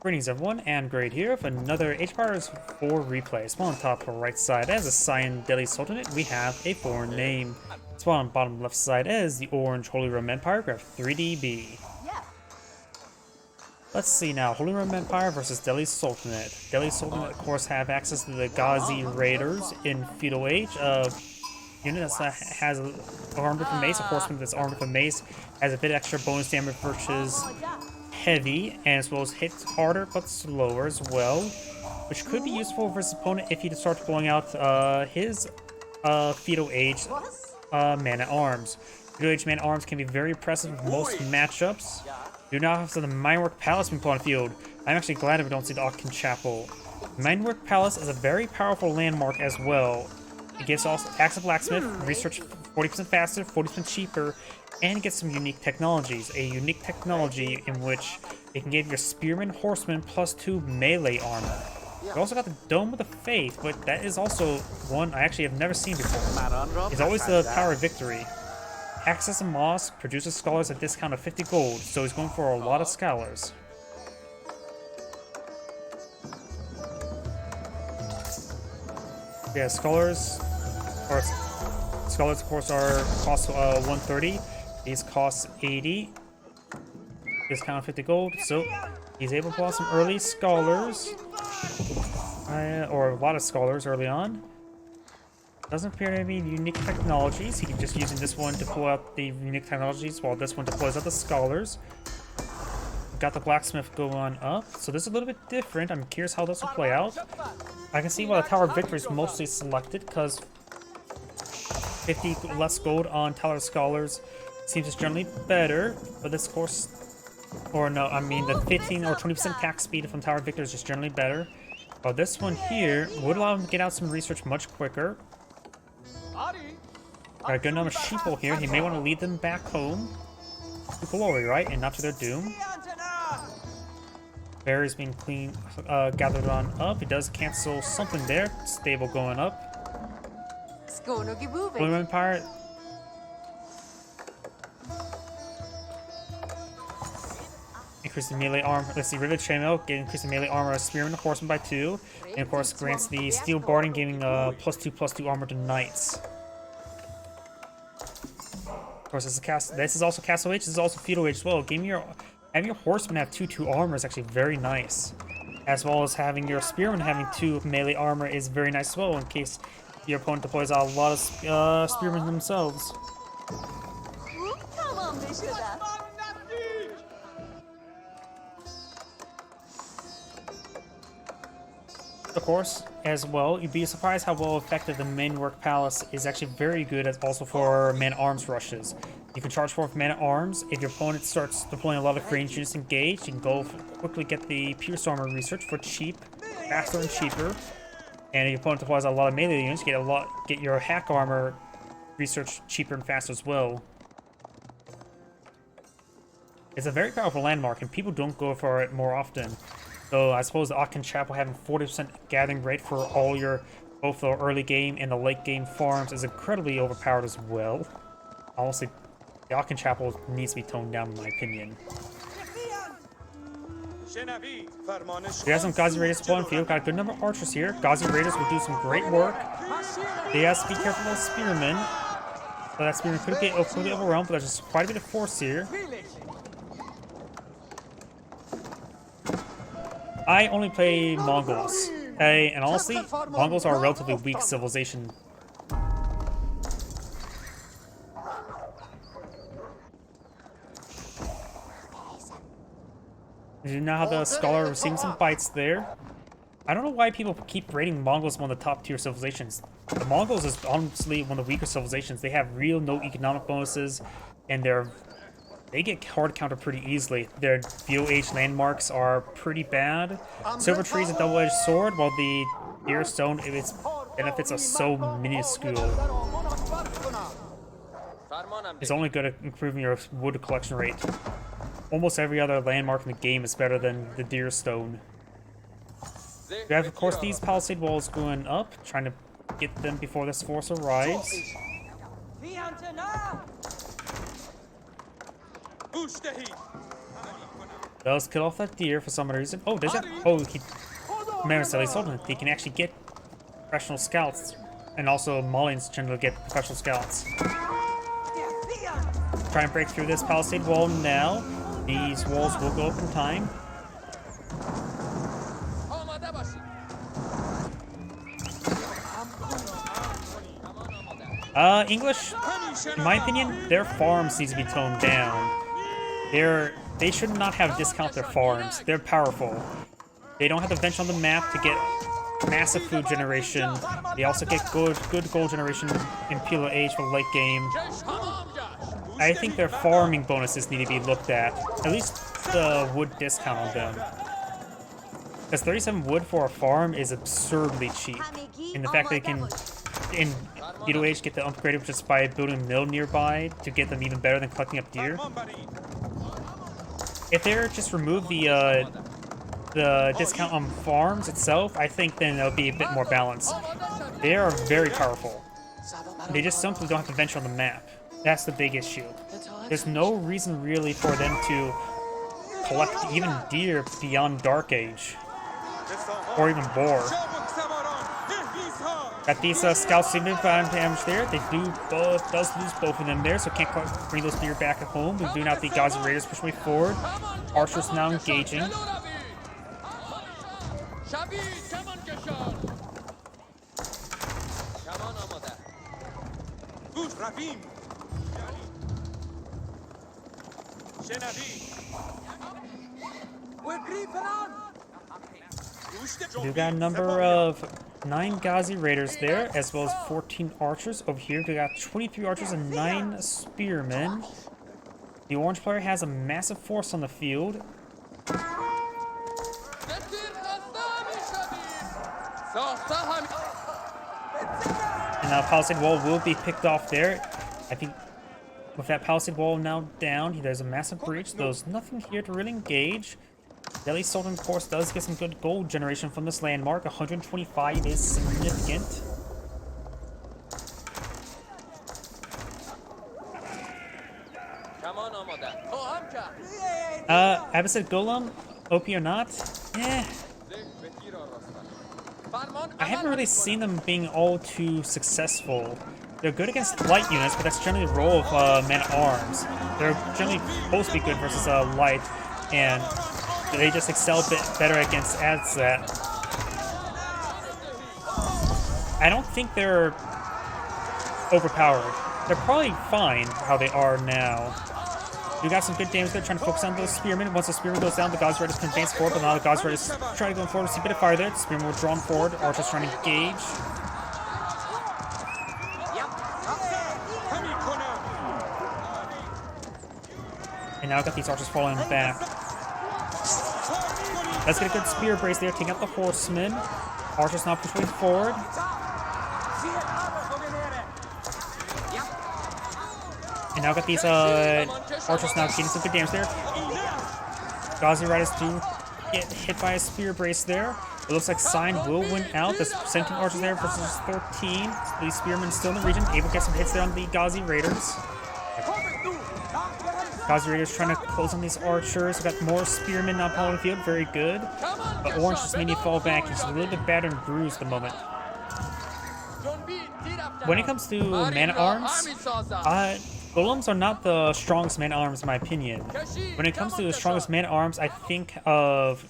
Greetings everyone, and Great here with another H-Powers 4 replay. Spawn on top right side as a Cyan Delhi Sultanate, we have a foreign name. Spawn on bottom left side as the Orange Holy Roman Empire, we have 3DB. Let's see now, Holy Roman Empire versus Delhi Sultanate. Delhi Sultanate of course have access to the Ghazi Raiders in Feudal Age. Unit that has armed with a mace, a horseman that's armed with a mace, has a bit extra bonus damage versus heavy, and as well as hits harder but slower as well, which could be useful for his opponent if he starts blowing out his Feudal Age man-at-arms. Feudal Age man-at-arms can be very impressive with most matchups. Do not have the Minework Palace being put on the field. I'm actually glad if we don't see the Aachen Chapel. Minework Palace is a very powerful landmark as well. It gives also access to blacksmith, research 40% faster, 40% cheaper, and get some unique technologies. A unique technology in which it can give your spearman, horseman +2 melee armor. You also got the Dome of the Faith, but that is also one I actually have never seen before. It's always the Power of Victory. Access to Moss produces scholars at a discount of 50 gold, so he's going for a lot of scholars. Yeah, scholars of course are cost 130. These cost 80. Discount 50 gold, so he's able to pull out some early scholars, or a lot of scholars early on. Doesn't appear to be unique technologies. He can just using this one to pull out the unique technologies, while this one deploys out the scholars. Got the blacksmith going up, so this is a little bit different. I'm curious how this will play out. I can see why the Tower of Victory is mostly selected, because 50 less gold on Tower of Scholars seems generally better, but this course, or no, I mean the 15 or 20% attack speed from Tower of Victory is just generally better. While this one here would allow him to get out some research much quicker. Got a good number of sheeple here. He may want to lead them back home to glory, right, and not to their doom. Berries being gathered on up. He does cancel something there. Stable going up. Blue Empire. Increase the melee armor. Let's see, Rivet Chainmail, increase the melee armor of Spearman and Horseman by 2. And of course, grants the Steel Barding, giving +2/+2 armor to Knights. Of course, this is also Castle Age. This is also Feudal Age as well. Having your Horseman have 2/2 armor is actually very nice. As well as having your Spearman having 2 melee armor is very nice as well, in case your opponent deploys out a lot of Spearmen themselves. Of course, as well, you'd be surprised how well effective the Minework Palace is. Actually very good as also for man-at-arms rushes. You can charge forth man-at-arms. If your opponent starts deploying a lot of ranged units engaged, you can go quickly get the Pierce Armor research for cheap, faster and cheaper. And if your opponent deploys a lot of melee units, you get your hack armor research cheaper and faster as well. It's a very powerful landmark, and people don't go for it more often. So I suppose the Aachen Chapel having 40% gathering rate for all your both the early game and the late game farms is incredibly overpowered as well. Honestly, the Aachen Chapel needs to be toned down in my opinion. We have some Ghazi Raiders spawn field. Got a good number of archers here. Ghazi Raiders will do some great work. They have to be careful of Spearmen. So that Spearman could get overwhelmed, but there's just quite a bit of force here. I only play Mongols. And honestly, Mongols are a relatively weak civilization. You know how the Scholar receiving some bites there. I don't know why people keep rating Mongols one of the top tier civilizations. The Mongols is honestly one of the weaker civilizations. They have real no economic bonuses, and they get hard countered pretty easily. Their Feudal Age landmarks are pretty bad. Silver Tree is a double-edged sword, while the Deer Stone, its benefits are so minuscule. It's only good at improving your wood collection rate. Almost every other landmark in the game is better than the Deer Stone. We have, of course, these palisade walls going up, trying to get them before this force arrives. Does kill off that deer for some reason. Oh, does it? Oh, he remembers Delhi Sultanate. He can actually get professional scouts. And also, Malians generally get professional scouts. Try and break through this palisade wall now. These walls will go up in time. English, in my opinion, their farms need to be toned down. They should not have discount their farms. They're powerful. They don't have the bench on the map to get massive food generation. They also get good gold generation in Pilo Age for late game. I think their farming bonuses need to be looked at least the wood discount on them. Because 37 wood for a farm is absurdly cheap. And the fact that they can, in Pilo Age, get them upgraded just by building a mill nearby to get them even better than collecting up deer. If they're just remove the discount on farms itself, I think then it'll be a bit more balanced. They are very powerful. They just simply don't have to venture on the map. That's the big issue. There's no reason really for them to collect even deer beyond Dark Age. Or even boar. Got these scouts significant damage there. They does lose both of them there, so can't quite bring those deer back at home. We do now the Ghazi Raiders push way forward. Archers now engaging. We got a number of 9 Ghazi Raiders there, as well as 14 archers. Over here, we got 23 archers and 9 spearmen. The orange player has a massive force on the field. And now palisade wall will be picked off there. I think with that palisade wall now down, there's a massive breach. There's nothing here to really engage. Delhi Sultan, of course, does get some good gold generation from this landmark. 125 is significant. Abbasid Golem, OP or not? I haven't really seen them being all too successful. They're good against light units, but that's generally the role of men-at-arms. They're generally supposed to be good versus light, and they just excel a bit better against that. I don't think they're overpowered. They're probably fine how they are now. You got some good damage there, trying to focus on those spearmen. Once the spearman goes down, the Ghazi Raiders can advance forward, but now the Ghazi Raiders trying to go forward. See a bit of fire there. The spearmen were drawn forward. Archers trying to engage. And now I've got these archers falling back. Let's get a good spear brace there, taking out the horsemen. Archers now push way forward. And now I've got these archers now getting some good damage there. Ghazi Raiders do get hit by a spear brace there. It looks like Sign will win out. There's 17 archers there versus 13. These spearmen still in the region, able to get some hits there on the Ghazi Raiders. Ghazi Raiders trying to close on these archers. We've got more spearmen now on the field, very good. But Orange just made me fall back. He's a little bit battered and bruised at the moment. When it comes to man-at-arms, Golems are not the strongest man-at-arms in my opinion. When it comes to the strongest man-at-arms, I think of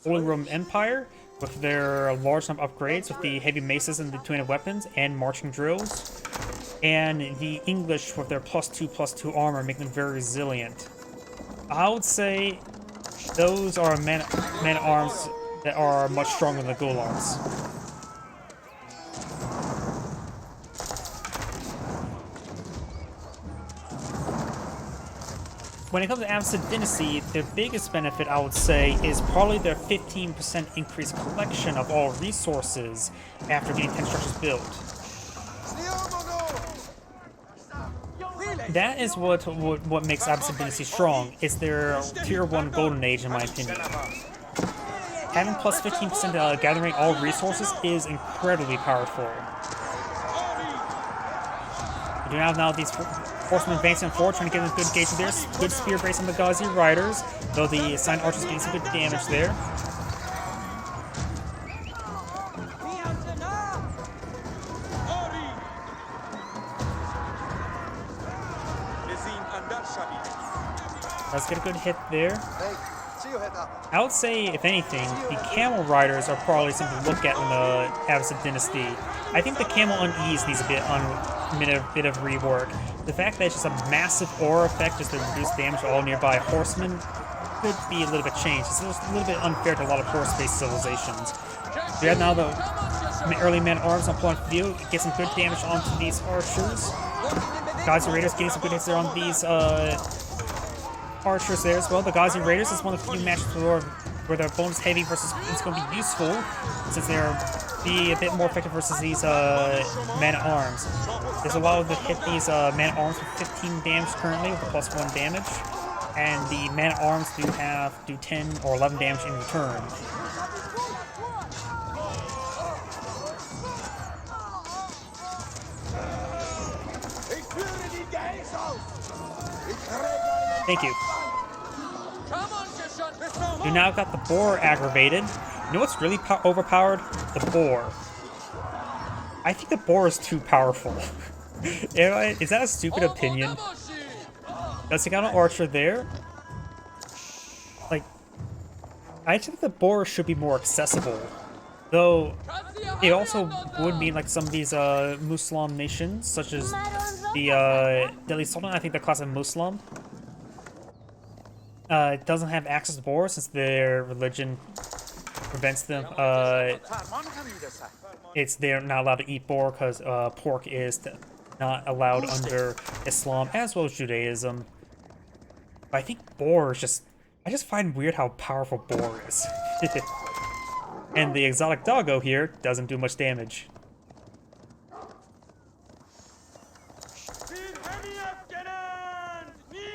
Holy Roman Empire with their large number of upgrades with the heavy maces and the two-handed weapons and marching drills. And the English with their +2/+2 armor, making them very resilient. I would say those are man-at-arms that are much stronger than the Golems. When it comes to Abbasid Dynasty, their biggest benefit, I would say, is probably their 15% increased collection of all resources after getting 10 structures built. That is what makes Abbasid Dynasty strong. It's their tier 1 golden age, in my opinion. Having plus 15% gathering all resources is incredibly powerful. We do have now these Horsemen advancing forward, trying to get a good engagement there. Good spear brace on the Ghazi Riders, though the assigned archers getting some good damage there. Let's get a good hit there. I would say, if anything, the Camel Riders are probably something to look at in the Abbasid Dynasty. I think the Camel Unease needs a bit of rework. The fact that it's just a massive aura effect just to reduce damage to all nearby horsemen could be a little bit changed. It's just a little bit unfair to a lot of horse-based civilizations. We have now the early man-arms on point of view. Get some good damage onto these archers. Ghazi Raiders getting some good hits there on these archers there as well. The Ghazi Raiders is one of the few matches where their bonus heavy versus is going to be useful, since they're be a bit more effective versus these man-at-arms. There's a lot of the hit these man-at-arms with 15 damage currently with a +1 damage, and the man-at-arms do 10 or 11 damage in return. Thank you. You now got the boar aggravated. You know what's really overpowered? The boar. I think the boar is too powerful. Is that a stupid opinion? Let's take out an archer there. Like, I think the boar should be more accessible. Though, it also would mean like some of these Muslim nations, such as the Delhi Sultanate, I think they're class of Muslim, doesn't have access to boar since their religion prevents them. They're not allowed to eat boar because pork is not allowed under Islam as well as Judaism. But I think boar is I just find weird how powerful boar is. And the exotic doggo here doesn't do much damage.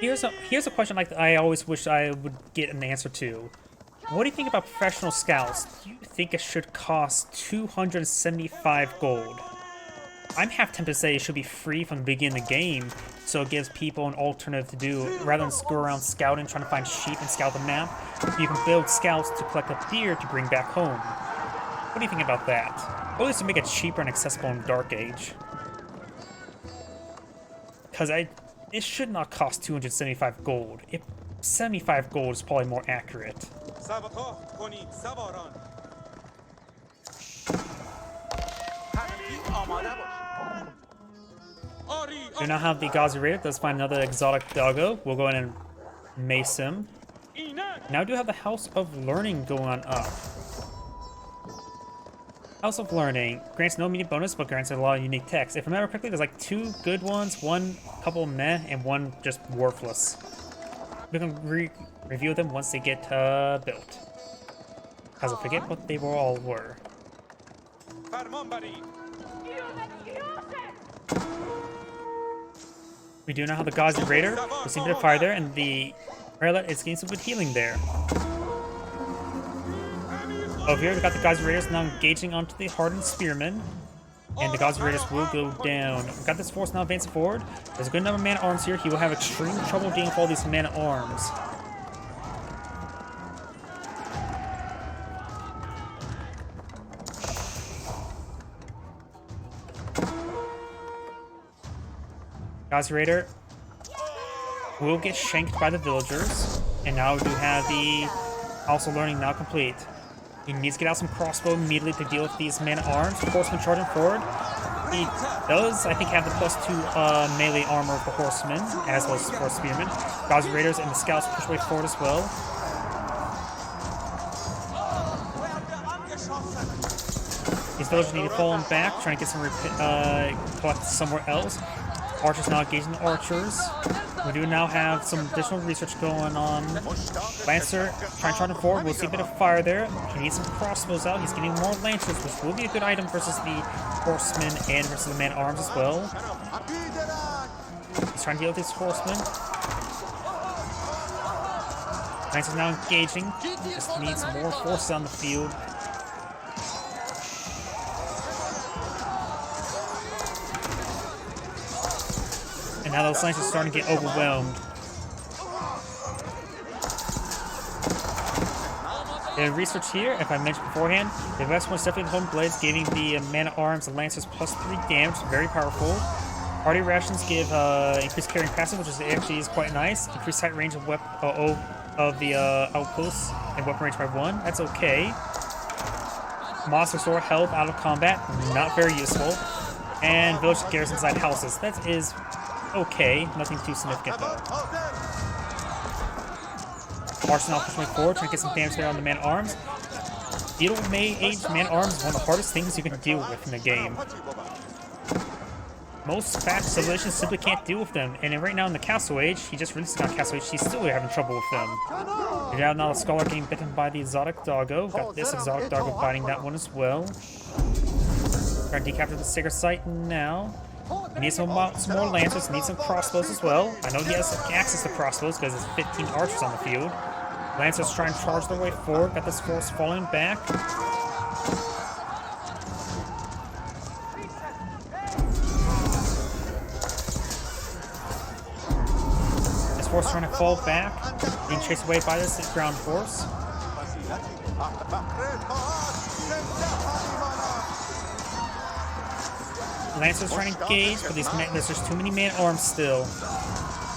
Here's a question like I always wish I would get an answer to. What do you think about professional scouts? Do you think it should cost 275 gold? I'm half tempted to say it should be free from the beginning of the game, so it gives people an alternative to do. Rather than screw around scouting, trying to find sheep and scout the map, you can build scouts to collect a beer to bring back home. What do you think about that? Or at least to make it cheaper and accessible in Dark Age. Because it should not cost 275 gold. 75 gold is probably more accurate. We now have the Ghazi Raider. Let's find another exotic doggo. We'll go in and mace him. Now we do have the House of Learning going on up. House of Learning grants no immediate bonus, but grants a lot of unique text. If I remember correctly, there's like 2 good ones, one couple meh, and one just worthless. We can review them once they get built. Because I forget what they all were. We do now have the Ghazi Raider, who seems to fire there, and the Railet is getting some good healing there. Over here, we got the Ghazi Raiders now engaging onto the hardened spearmen, and the Ghazi Raiders will go down. We've got this force now advancing forward. There's a good number of man-at-arms here. He will have extreme trouble dealing with all these man-at-arms. Ghazi Raider will get shanked by the villagers, and now we do have the House of Learning now complete. He needs to get out some crossbow immediately to deal with these man-at-arms. Horsemen charging forward. He does, I think, have the +2 melee armor of the horsemen, as well as the horse spearmen. Ghazi Raiders and the scouts push way forward as well. These villagers need to fall back, trying to get some collect somewhere else. Archers now engaging the archers. We do now have some additional research going on. Lancer trying to charge forward. We'll see a bit of fire there. He needs some crossbows out. He's getting more lancers, which will be a good item versus the horsemen and versus the man-at-arms as well. He's trying to deal with these horsemen. Lancers now engaging. Just needs more forces on the field. And now those Lancers are starting to get overwhelmed. The research here, if I mentioned beforehand, the best one is definitely the Home Blades, giving the Man-at-Arms and Lancers +3 damage, very powerful. Party rations give increased carrying passive, which actually is quite nice. Increased sight range of the outposts and weapon range by 1. That's okay. Moss restore health out of combat, not very useful. And village garrison inside houses. That is okay, nothing too significant though. Arsenal pushing forward, trying to get some damage there on the Man-at-Arms. Feudal Age Man-at-Arms is one of the hardest things you can deal with in the game. Most fast civilizations simply can't deal with them, and right now in the Castle Age, he just released on Castle Age, he's still having trouble with them. We have now the Scholar getting bitten by the exotic doggo. Got this exotic doggo biting that one as well. Trying to decapture the Sacred Site now. He needs some more Lancers, needs some crossbows as well. I know he has access to crossbows because there's 15 archers on the field. Lancers try and charge their way forward, got this force falling back. This force trying to fall back, being chased away by this ground force. Lancers trying to engage, but there's just too many Man-at-Arms still.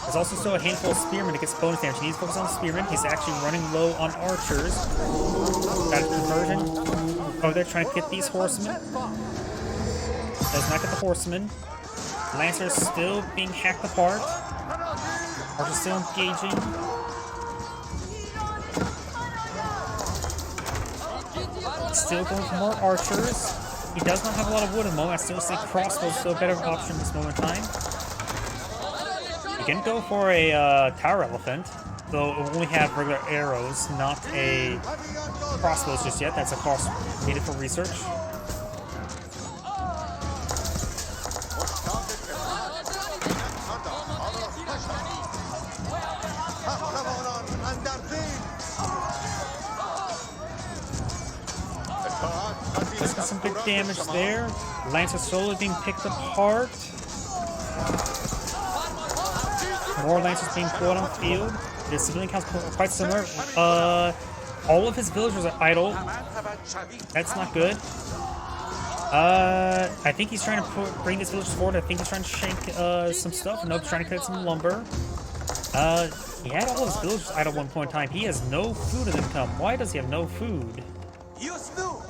There's also still a handful of spearmen that gets bonus damage. He needs to focus on spearmen. He's actually running low on archers. Got a conversion. Oh, they're trying to get these horsemen. Does not get the horsemen. Lancers still being hacked apart. Archers still engaging. Still going for more archers. He does not have a lot of wood at the moment. I still say crossbows still a better option at this moment in time. You can go for a tower elephant, though it will only have regular arrows, not a crossbows just yet. That's a cost needed for research. Let's get some good damage there. Lancers slowly being picked apart. More Lancers being pulled on the field. The civilian count's quite similar. All of his villagers are idle. That's not good. I think he's trying to bring his villagers forward. I think he's trying to shank some stuff. Nope, trying to cut some lumber. He had all his villagers idle at one point in time. He has no food in income. Why does he have no food?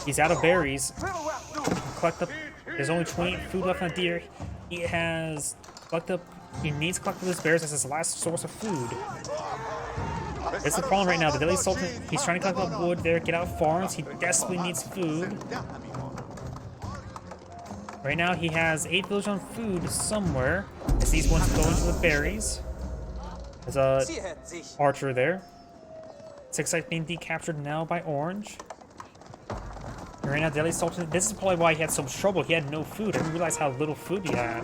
He's out of berries. He can collect up. There's only 20 food left on the deer. He has collect up. He needs to collect up his berries as his last source of food. It's the problem right now. The Delhi Sultanate, he's trying to collect up wood there, get out of farms. He desperately needs food. Right now he has 8 villagers on food somewhere. As these ones go into the berries. There's a archer there. 6 sites being decaptured now by Orange. And right now, Delhi Sultanate, this is probably why he had so much trouble. He had no food. I didn't realize how little food he had.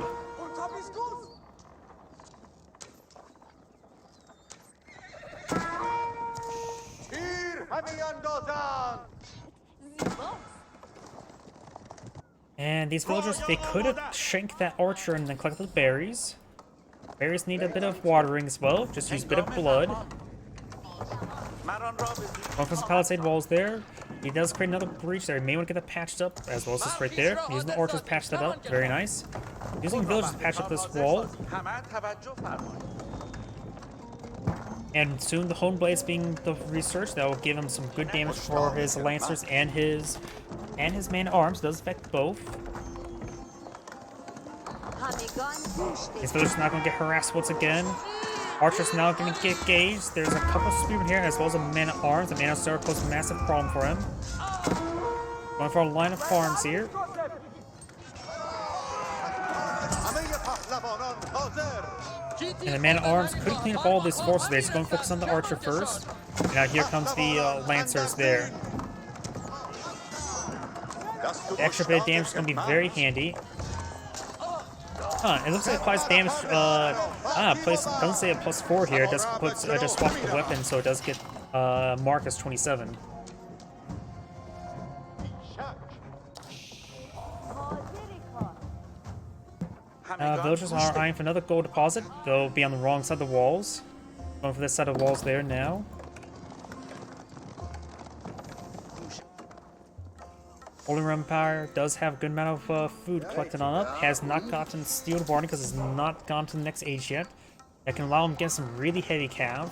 And these villagers, they could have shanked that archer and then collected the berries. Berries need a bit of watering as well. Just use a bit of blood. Going for some palisade walls there. He does create another breach there. He may want to get that patched up, as well as this right there. Using the archers to patch that up. Very nice. Using villagers to patch up this wall. And soon the Hone Blades being the research, that will give him some good damage for his Lancers and his Man-at-Arms. Does affect both. His villagers not going to get harassed once again. Archer's now going to get engaged. There's a couple spearmen here, as well as a Man-at-Arms. The Man-at-Arms are pose a massive problem for him. Going for a line of farms here. And the Man-at-Arms could clean up all this force today. He's going to focus on the Archer first. Now here comes the Lancers there. The extra bit of damage is going to be very handy. It looks like it applies damage, doesn't say a +4 here, it does put, just swap the weapon, so it does get, marked as 27. Villagers are eyeing for another gold deposit. They'll be on the wrong side of the walls. Going for this side of the walls there now. Holy Roman Empire does have a good amount of food collected on up. Has not gotten steel barley because it's not gone to the next age yet. That can allow him to get some really heavy cav.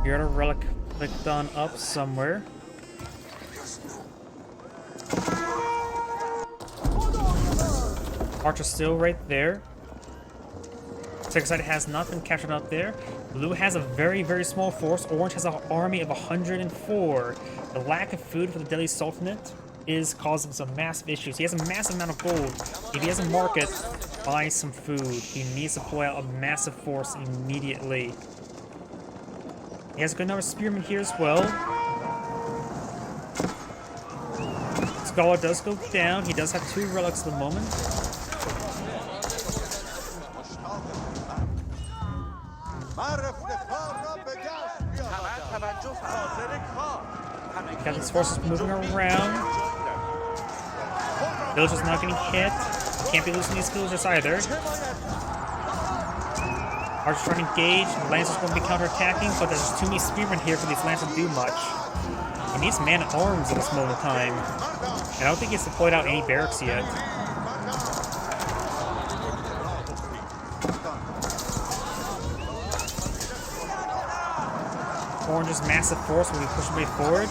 You're at a relic clicked on up somewhere. Archer's still right there. Second side has not been captured up there. Blue has a very, very small force. Orange has an army of 104. The lack of food for the Delhi Sultanate is causing some massive issues. He has a massive amount of gold. If he has a market, buy some food. He needs to pull out a massive force immediately. He has a good number of spearmen here as well. Scholar does go down. He does have 2 relics at the moment. Got these forces moving around. Villagers not getting hit. Can't be losing these villagers either. Archer's trying to engage. Lancers going to be counterattacking, but there's too many spearmen here for these lancers to do much. He needs man-at-arms at this moment in time. And I don't think he's deployed out any barracks yet. Orange's massive force will be pushing way forward.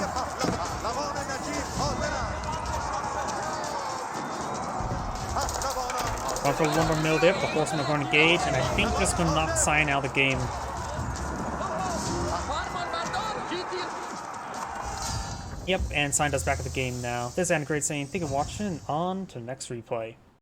Going for one more mill there, but the horsemen are going to engage, and I think this will knock Cyan out of the game. Yep, and Cyan does back of the game now. This is Great saying, thank you for watching, and on to the next replay.